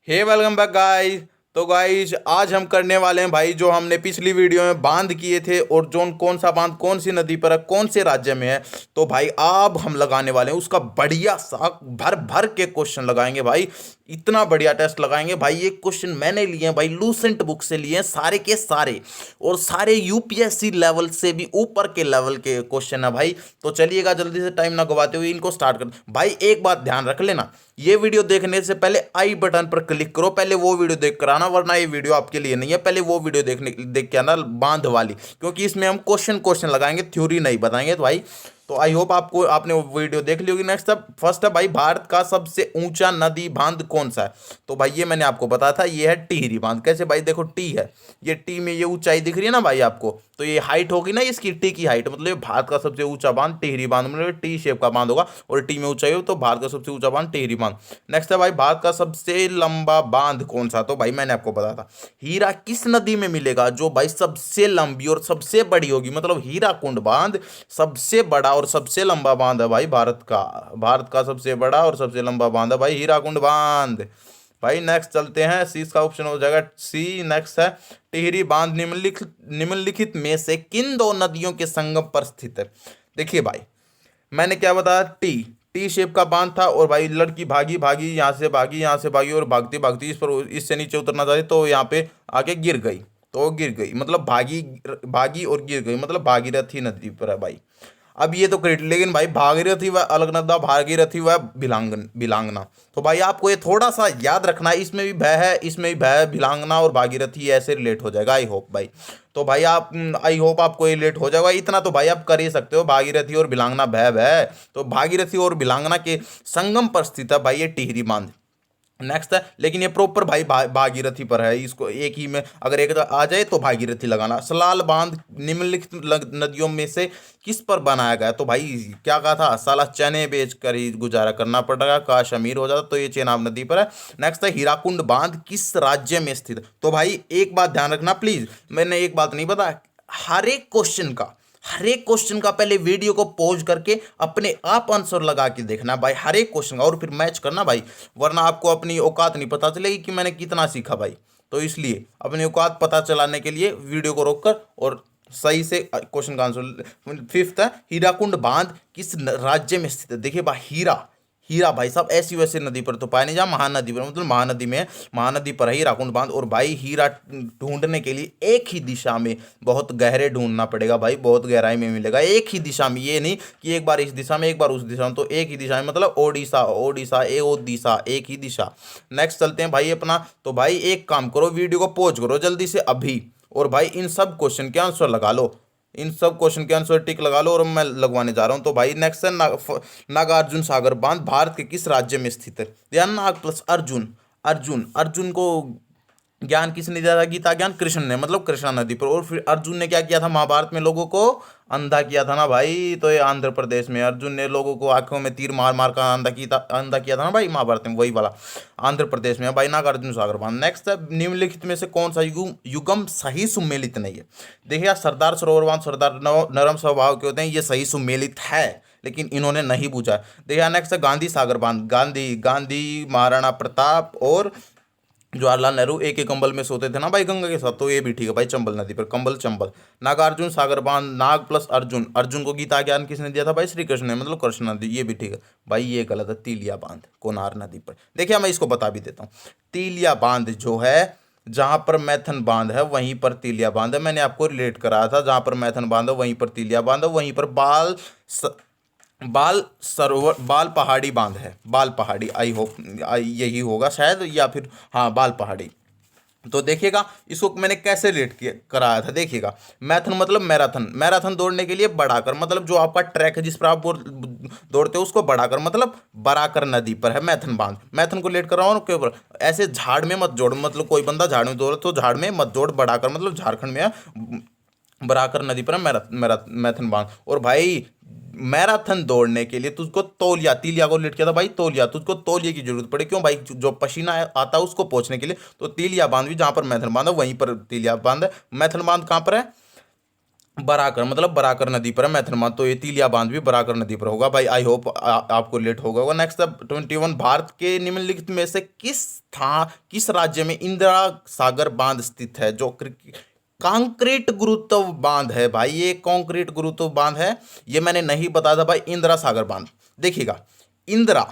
हे welcome back guys. तो guys आज हम करने वाले हैं भाई जो हमने पिछली वीडियो में बांध किए थे और जोन कौन सा बांध कौन सी नदी पर है कौन से राज्य में है। तो भाई अब हम लगाने वाले हैं उसका बढ़िया सा भर भर के क्वेश्चन लगाएंगे भाई। इतना बढ़िया टेस्ट लगाएंगे भाई। ये क्वेश्चन मैंने लिए हैं भाई लूसेंट बुक से लिए हैं सारे के सारे और सारे यूपीएससी लेवल से भी ऊपर के लेवल के क्वेश्चन है भाई। तो चलिएगा जल्दी से टाइम ना गवाते हुए इनको स्टार्ट कर भाई। एक बात ध्यान रख लेना, ये वीडियो देखने से पहले आई बटन पर क्लिक करो, पहले वो वीडियो देख कर आना वरना ये वीडियो आपके लिए नहीं है। पहले वो वीडियो देख के आना बांध वाली, क्योंकि इसमें हम क्वेश्चन क्वेश्चन लगाएंगे, थ्योरी नहीं बताएंगे। तो भाई तो आई होप आपने वो वीडियो देख ली होगी। नेक्स्ट अब फर्स्ट है भाई, भारत का सबसे ऊंचा नदी बांध कौन सा है। तो भाई ये मैंने आपको बताया था, ये है टिहरी बांध। कैसे भाई, देखो टी है, ये टी में ये ऊंचाई दिख रही है ना भाई आपको, तो ये हाइट होगी ना इसकी, टी की हाइट, मतलब ये भारत का सबसे ऊंचा बांध टिहरी बांध, मतलब टी शेप का बांध होगा और टी में ऊंचाई हो तो भारत का सबसे ऊंचा बांध टिहरी बांध। नेक्स्ट है भाई, भारत का सबसे लंबा बांध कौन सा। तो भाई मैंने आपको बताया था, हीरा किस नदी में मिलेगा जो भाई सबसे लंबी और सबसे बड़ी होगी, मतलब हीरा कुंड बांध सबसे बड़ा और सबसे लंबा बांध है भाई भारत का सबसे बड़ा और सबसे लंबा बांध है भाई हीराकुंड बांध। भाई नेक्स्ट चलते हैं, सी इसका ऑप्शन हो जाएगा सी। नेक्स्ट है, टिहरी बांध निम्नलिखित में से किन दो नदियों के संगम पर स्थित है। देखिए भाई मैंने क्या बताया, टी टी शेप का बांध था और भाई लड़की भागी भागी यहाँ से भागी और भागती भागती इस पर इससे नीचे उतरना चाहती तो यहाँ पे आके गिर गई। तो गिर गई मतलब भागी भागी और गिर गई, मतलब भागीरथी नदी पर है भाई। अब ये तो क्रेडिट, लेकिन भाई भागीरथी व अलकनंदा, भागीरथी व बिलांगना। तो भाई आपको ये थोड़ा सा याद रखना है, इसमें भी भय है, इसमें भी भय है, बिलांगना और भागीरथी ऐसे रिलेट हो जाएगा। आई होप भाई, तो भाई आप आई होप आपको ये रिलेट हो जाएगा। इतना तो भाई आप कर ही सकते हो, भागीरथी और बिलांगना भय भय, तो भागीरथी और बिलांगना के संगम पर स्थित है भाई ये टिहरी बांध। नेक्स्ट है, लेकिन ये प्रॉपर भाई भागीरथी पर है, इसको एक ही में अगर एक आ जाए तो भागीरथी लगाना। सलाल बांध निम्नलिखित नदियों में से किस पर बनाया गया। तो भाई क्या कहा था, साला चने बेच कर ही गुजारा करना पड़ेगा, काश अमीर हो जाता। तो ये चेनाब नदी पर है। नेक्स्ट है, हीराकुंड बांध किस राज्य में स्थित। तो भाई एक बात ध्यान रखना प्लीज, मैंने एक बात नहीं बताया, हर एक क्वेश्चन का पहले वीडियो को पॉज करके अपने आप आंसर लगा के देखना भाई, हर एक क्वेश्चन का, और फिर मैच करना भाई, वरना आपको अपनी औकात नहीं पता चलेगी कि मैंने कितना सीखा भाई। तो इसलिए अपनी औकात पता चलाने के लिए वीडियो को रोककर और सही से क्वेश्चन का आंसर। फिफ्थ है, हीराकुंड बांध किस राज्य में स्थित है। देखिए भाई हीरा हीरा भाई साहब ऐसी वैसी नदी पर तो पाया नहीं, जहाँ महानदी पर, मतलब महानदी में है, महानदी पर है हीराकुंड बांध। और भाई हीरा ढूंढने के लिए एक ही दिशा में बहुत गहरे ढूंढना पड़ेगा भाई, बहुत गहराई में मिलेगा एक ही दिशा में, ये नहीं कि एक बार इस दिशा में एक बार उस दिशा में, तो एक ही दिशा में, मतलब ओडिशा ओडिशा ए ओ दिशा, एक ही दिशा। नेक्स्ट चलते हैं भाई अपना। तो भाई एक काम करो, वीडियो को पॉज करो जल्दी से अभी, और भाई इन सब क्वेश्चन के आंसर लगा लो, इन सब क्वेश्चन के आंसर टिक लगा लो, और मैं लगवाने जा रहा हूं। तो भाई नेक्स्ट है, नागार्जुन सागर बांध भारत के किस राज्य में स्थित है। ध्यान, नाग प्लस अर्जुन, अर्जुन को ज्ञान किसने दिया था, गीता ज्ञान कृष्ण ने, मतलब कृष्णा नदी पर। और फिर अर्जुन ने क्या किया था, महाभारत में लोगों को अंधा किया था ना भाई। तो ये आंध्र प्रदेश में अर्जुन ने लोगों को आंखों में तीर मार मार कर अंधा किया था ना भाई, महाभारत में वही वाला आंध्र प्रदेश में है भाई, नागार्जुन सागर बांध। नेक्स्ट है, निम्नलिखित में से कौन सा युगम सही सुमेलित नहीं है। देखिए यार, सरदार सरोवर बांध सरदार नरम स्वभाव के होते हैं, ये सही सुमेलित है लेकिन इन्होंने नहीं पूछा। देखिए नेक्स्ट है, गांधी सागर बांध, गांधी गांधी महाराणा प्रताप और जवाहरलाल नेहरू एक एक कंबल में सोते थे ना भाई गंगा के साथ, तो ये भी ठीक है भाई, चंबल नदी पर, कंबल चंबल। नागार्जुन सागर बांध, नाग प्लस अर्जुन, अर्जुन को गीता ज्ञान किसने दिया था भाई, श्री कृष्ण ने, मतलब कृष्ण नदी, ये भी ठीक है भाई। ये गलत है, तिलिया बांध कोनार नदी पर। देखिए मैं इसको बता भी देता हूँ, तिलिया बांध जो है, जहां पर मैथन बांध है वहीं पर तिलिया बांध है। मैंने आपको रिलेट कराया था, जहां पर मैथन बांध है वहीं पर तिलिया बांध है, वहीं पर बाल सरोवर, बाल पहाड़ी बांध है, बाल पहाड़ी, आई होप यही होगा शायद, या फिर हाँ बाल पहाड़ी। तो देखिएगा इसको मैंने कैसे रेट किया कराया था। देखिएगा मैथन मतलब मैराथन, मैराथन दौड़ने के लिए बढ़ाकर, मतलब जो आपका ट्रैक है जिस पर आप दौड़ते हो उसको बढ़ाकर, मतलब बराकर नदी पर है मैथन बांध। मैथन को लेट कर रहा हूँ के ऊपर, ऐसे झाड़ में मत जोड़, मतलब कोई बंदा झाड़ में दौड़ तो झाड़ में मत जोड़, बढ़ाकर मतलब झारखंड में है, बराकर नदी पर है मैथन बांध। और भाई मैराथन दौड़ने के लिए तुझको तौलिया, तिलिया को लेट किया था भाई, तौलिया, तुझको तौलिया की जरूरत पड़े, क्यों भाई, जो पसीना आता है उसको पोंछने के लिए। तो तिलिया बांध भी जहां पर मैथन बांध है वहीं पर तिलिया बांध है। मैथन बांध कहां पर है, बराकर मतलब बराकर नदी पर है मैथनमा, तो ये तिलिया बांध भी बराकर नदी पर होगा भाई। आई होप आपको लेट होगा। नेक्स्ट 21, भारत के निम्नलिखित में से किस राज्य में इंदिरा सागर बांध स्थित है, जो कंक्रीट गुरुत्व बांध है भाई। ये कंक्रीट गुरुत्व बांध है, ये मैंने नहीं बताया था भाई। इंदिरा सागर बांध देखिएगा, इंदिरा,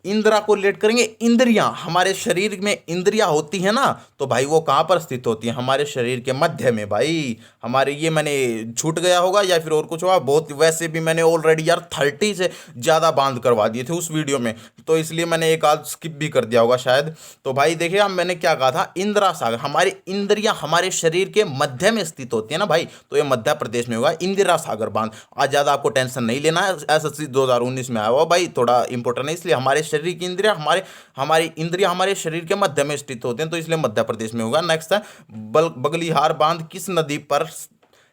इंदिरा को रिलेट करेंगे। इंद्रियां, हमारे शरीर में इंद्रियां होती है ना, तो भाई वो कहाँ पर स्थित होती है, हमारे शरीर के मध्य में भाई। हमारे, ये मैंने छूट गया होगा या फिर और कुछ हुआ बहुत, वैसे भी मैंने ऑलरेडी यार 30 से ज़्यादा बांध करवा दिए थे उस वीडियो में, तो इसलिए मैंने एक आध स्किप भी कर दिया होगा शायद। तो भाई देखिए, अब मैंने क्या कहा था, इंदिरा सागर, हमारी इंद्रियां हमारे शरीर के मध्य में स्थित होती है ना भाई, तो ये मध्य प्रदेश में होगा इंदिरा सागर बांध। आज ज़्यादा आपको टेंशन नहीं लेना है, एसएससी 2019 में आया हुआ भाई, थोड़ा इंपॉर्टेंट है, इसलिए हमारे शरीर की इंद्रिया, हमारी इंद्रिया हमारे शरीर के मध्य में स्थित होते हैं, तो इसलिए मध्य प्रदेश में होगा। नेक्स्ट है, बगलिहार बांध किस नदी पर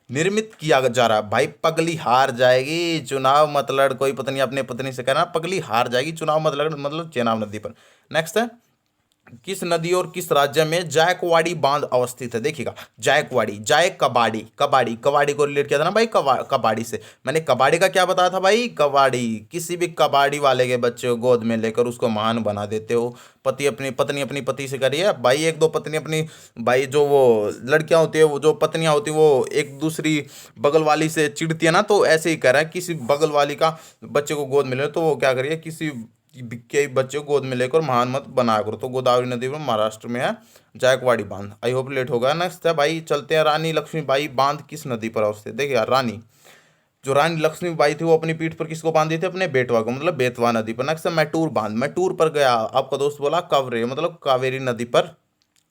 निर्मित किया जा रहा है भाई। पगली हार जाएगी, चुनाव मतलब कोई पत्नी अपने पत्नी से कहना पगली हार जाएगी, चुनाव मतलब चेनाब नदी पर। नेक्स्ट है, किस नदी और किस राज्य में जायकवाड़ी बांध अवस्थित है। देखिएगा, जायकवाड़ी, कबाड़ी, कबाड़ी को रिलेट किया था ना भाई, कबाड़ी से। मैंने कबाड़ी का क्या बताया था भाई, कबाड़ी, किसी भी कबाड़ी वाले के बच्चे को गोद में लेकर उसको महान बना देते हो। पत्नी अपनी पति से करिए भाई, एक दो पत्नी अपनी भाई, जो वो लड़कियां होती है, वो जो पत्नियां होती है, वो एक दूसरी बगल वाली से चिढ़ती है ना, तो ऐसे ही कह रहा है, किसी बगल वाली का बच्चे को गोद में ले तो वो क्या करिए, किसी के बच्चे को गोद में लेकर महान मत बनाया करो। तो गोदावरी नदी में महाराष्ट्र में है जायकवाड़ी बांध। आई होप लेट होगा। नेक्स्ट है भाई, चलते हैं, रानी लक्ष्मीबाई बांध किस नदी पर अवस्थित। देखिए यार, जो रानी लक्ष्मीबाई थी वो अपनी पीठ पर किसको बांधी थी, अपने बेटवा को, मतलब बेतवा नदी पर। नेक्स्ट है मैटूर बांध, मैटूर पर गया, आपका दोस्त बोला कवरे मतलब कावेरी नदी पर,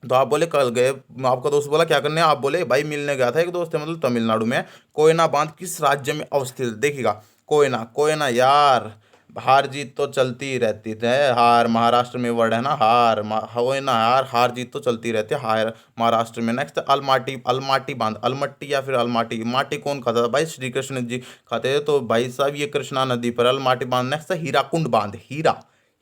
तो आप बोले कल गए, आपका दोस्त बोला क्या करने, आप बोले भाई मिलने गया था एक दोस्त है, मतलब तमिलनाडु में। कोयना बांध किस राज्य में अवस्थित है। देखिएगा, कोयना, कोयना यार, हार जीत तो चलती रहती है, हार महाराष्ट्र में वर्ड है ना, कोयना यार, हार जीत तो चलती रहती है, हार महाराष्ट्र में। नेक्स्ट अलमाटी, अलमाटी बांध, अलमट्टी या फिर अलमाटी, माटी कौन खाता था भाई, श्री कृष्ण जी खाते थे, तो भाई साहब ये कृष्णा नदी पर अलमाटी बांध। नेक्स्ट है हीराकुंड बांध,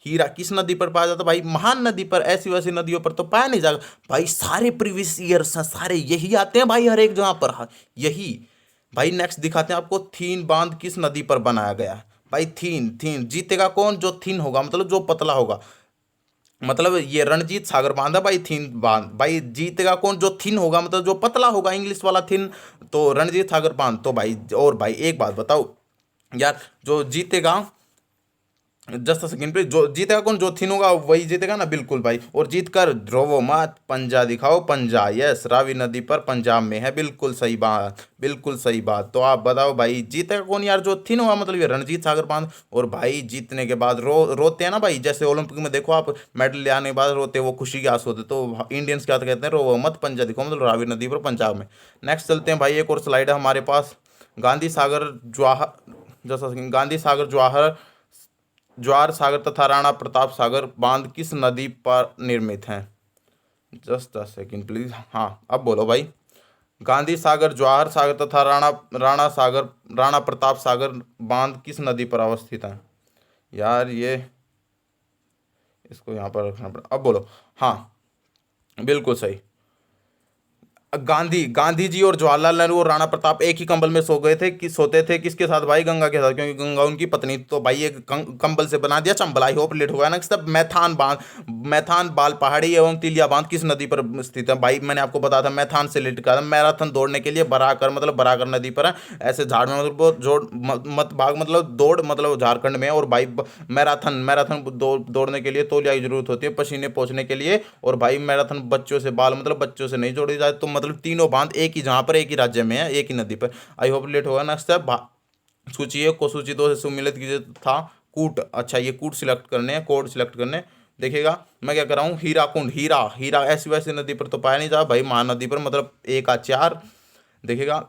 हीरा किस नदी पर पाया जाता है भाई, महान नदी पर। ऐसी वैसी नदियों पर तो पाया नहीं जाएगा भाई, सारे प्रीवियस ईयर्स हैं, सारे यही आते हैं भाई, हर एक जगह पर यही भाई। नेक्स्ट दिखाते हैं आपको, थीन बांध किस नदी पर बनाया गया है भाई। थीन जीतेगा कौन, जो थीन होगा, मतलब जो पतला होगा, मतलब ये रणजीत सागर बांध है भाई, थीन बांध भाई। जीतेगा कौन, जो थीन होगा, मतलब जो पतला होगा, इंग्लिश वाला थीन, तो रणजीत सागर बांध। तो भाई, और भाई एक बात बताओ यार, जो जीतेगा, जस्ट सेकंड पे, जो जीतेगा कौन, जो थीन होगा वही जीतेगा ना, बिल्कुल भाई। और जीत कर ध्रुवो मत, पंजा दिखाओ, पंजा, यस, रावी नदी पर पंजाब में है, बिल्कुल सही बात, बिल्कुल सही बात। तो आप बताओ भाई, जीतेगा कौन यार, जो थीन होगा, मतलब ये रणजीत सागर बांध। और भाई जीतने के बाद रोते हैं ना भाई, जैसे ओलंपिक में देखो आप, मेडल ले आने के बाद रोते, वो खुशी के आंसू होते, तो इंडियंस क्या कहते हैं, रोवो मत, पंजा दिखाओ, मतलब रावी नदी पर पंजाब में। नेक्स्ट चलते हैं भाई, एक और स्लाइड है हमारे पास, गांधी सागर जवाहर, जैसा गांधी सागर ज्वार सागर तथा राणा प्रताप सागर बांध किस नदी पर निर्मित हैं। जस्ट अ सेकंड प्लीज, हाँ अब बोलो भाई। गांधी सागर, जवाहर सागर तथा राणा प्रताप सागर बांध किस नदी पर अवस्थित है। यार ये, इसको यहाँ पर रखना पड़ा, अब बोलो। हाँ बिल्कुल सही, गांधी जी और जवाहरलाल नेहरू और राणा प्रताप एक ही कंबल में सो गए थे, कि सोते थे किसके साथ भाई, गंगा के साथ, क्योंकि गंगा उनकी पत्नी। तो भाई ये कंबल से बना दिया चंबल। आई होप लेट होगा ना। सब मैथान बांध, मैथान बाल पहाड़ी एवं तिलिया बांध किस नदी पर स्थित है भाई। मैंने आपको बताया था, मैथान से रिलेटेड कहा था, मैराथन दौड़ने के लिए बराकर, मतलब बराकर नदी पर है। ऐसे झाड़ में मतलब जोड़ मत भाग, मतलब दौड़, मतलब झारखंड में है। और भाई मैराथन दौड़ने के लिए तौलिया की जरूरत होती है, पसीने पहुंचने के लिए। और भाई मैराथन बच्चों से बाल, मतलब बच्चों से नहीं जोड़ी जाए, तो मतलब तीनों बांध एक ही, जहां पर एक ही राज्य में है, एक ही नदी पर। आई होप लेट होगा। नेक्स्ट है, सूची एक को सूची दो से सुमिलित कीजिए था कूट। अच्छा, ये कूट सिलेक्ट करने हैं, कोड सिलेक्ट करने। देखिएगा मैं क्या कर रहा हूँ, हीराकुंड, हीरा ऐसी वैसी नदी पर तो पाया नहीं जा भाई, महानदी पर, मतलब एक आ चार। देखिएगा,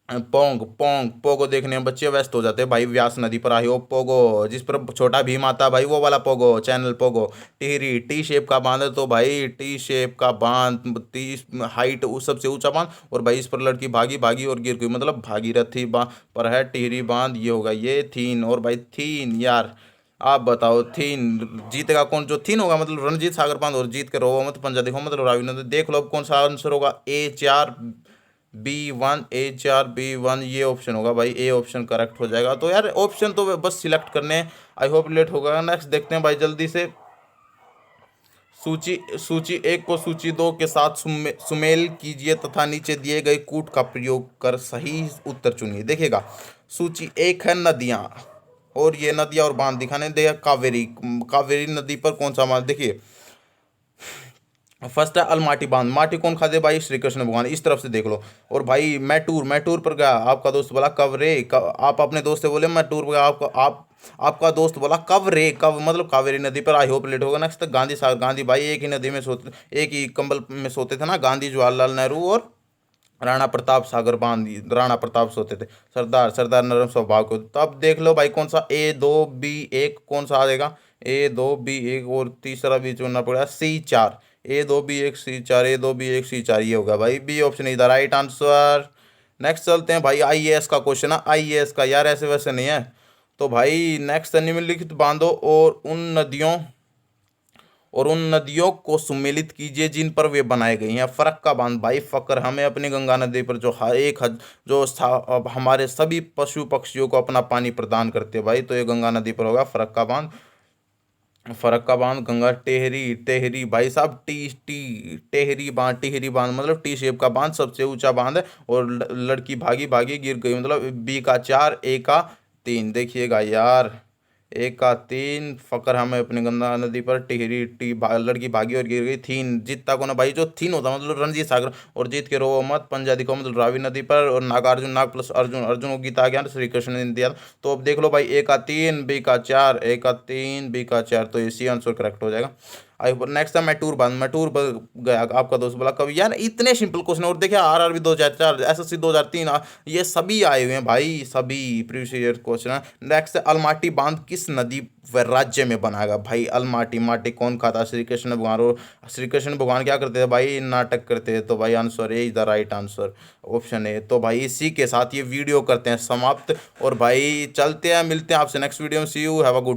पोगो देखने में बच्चे व्यस्त हो जाते हैं भाई, व्यास नदी पर। आई हो पोगो, जिस पर छोटा भीम आता है भाई, वो वाला Pogo, channel Pogo. Tehri, T shape का बांध है, तो भाई टी शेप का बांध, 30 हाइट, उस सबसे ऊंचा बांध। और भाई इस पर लड़की भागी भागी और गिर गई, मतलब भागीरथी पर है टिहरी बांध, ये होगा ये थीन। और भाई थीन यार, आप बताओ, थीन जीतेगा कौन, जो थीन होगा, मतलब रणजीत सागर बांध। और जीत के रोवो मत, पंजा दिखाओ, मतलब रावी नदी। देख लो अब कौन सा आंसर होगा, A4 B1 A4 B1 ये ऑप्शन होगा भाई, ए ऑप्शन करेक्ट हो जाएगा। तो यार ऑप्शन तो बस सिलेक्ट करने हैं, आई होप लेट होगा। नेक्स्ट देखते हैं भाई जल्दी से। सूची सूची एक को सूची दो के साथ सुमेल कीजिए तथा नीचे दिए गए कूट का प्रयोग कर सही उत्तर चुनिए। देखिएगा, सूची एक है नदियां, और ये नदियां और बांध दिखाने देगा। कावेरी, कावेरी नदी पर कौन सा बांध, देखिए फर्स्ट है अलमाटी बांध। माटी कौन खाते भाई, श्री कृष्ण भगवान, इस तरफ से देख लो। और भाई मैं टूर पर गया, आपका दोस्त बोला कब रे, आप अपने दोस्त से बोले मैं टूर पर गया, आपका दोस्त बोला कब रे, कब मतलब कावेरी नदी पर। आई होप लेट होगा। नेक्स्ट तक गांधी साहब, गांधी भाई एक ही नदी में सोते, एक ही कंबल में सोते थे ना, गांधी जवाहरलाल नेहरू और राणा प्रताप सागर बांध, राणा प्रताप सोते थे। सरदार, सरदार नरम स्वभाव को। तो अब देख लो भाई कौन सा A2B1 कौन सा आ जाएगा, A2B1 और तीसरा भी चुनना पड़ेगा C4, A2B1 C4, A2B1 C4 ये होगा भाई, b option is the right answer. Next चलते हैं भाई, आईएएस का क्वेश्चन है, आईएएस का यार ऐसे वैसे नहीं है। तो भाई नेक्स्ट, निम्नलिखित बांधों और उन नदियों को सुमेलित कीजिए जिन पर वे बनाए गई हैं। फरक का बांध भाई, फकर हमें अपनी गंगा नदी पर जो अब हमारे सभी पशु पक्षियों को अपना पानी प्रदान करते हैं भाई, तो ये गंगा नदी पर होगा फरक का बांध। फरक का बांध गंगा। टेहरी, टेहरी भाई साहब टेहरी बांध मतलब टी शेप का बांध, सबसे ऊंचा बांध है। और लड़की भागी भागी गिर गई, मतलब B का 4 A का 3। देखिएगा यार, A का 3, फकर हमें अपनी गंगा नदी पर, लड़की भागी और गिर गई। थीन, जीतता को ना भाई, जो थीन होता मतलब रणजीत सागर, और जीत के रो मत, पंजा दिखाओ मतलब रावी नदी पर। और नागार्जुन, नाग प्लस अर्जुन, अर्जुन को गीता आ गया, श्री कृष्ण ने दिया। तो अब देख लो भाई, A का 3 B का 4, A का 3 B का 4, तो इसी आंसर करेक्ट हो जाएगा। आई नेक्स्ट है मैं बांध। मैं गया, आपका दोस्त बोला कभी, यार इतने सिंपल क्वेश्चन। और देखिए RRB 2004, SSC 2003, ये सभी आए हुए हैं भाई, सभी प्रीवियस ईयर क्वेश्चन है। नेक्स्ट है अलमाटी बांध किस नदी व राज्य में बनाएगा भाई। अलमाटी, माटी कौन खाता, श्री कृष्ण भगवान। और श्री कृष्ण भगवान क्या करते थे भाई, नाटक करते थे। तो भाई answer A is the right answer, option A. तो भाई इसी के साथ ये वीडियो करते हैं समाप्त, और भाई चलते हैं, मिलते हैं आपसे नेक्स्ट वीडियो में। सी यू, हैव अ गुड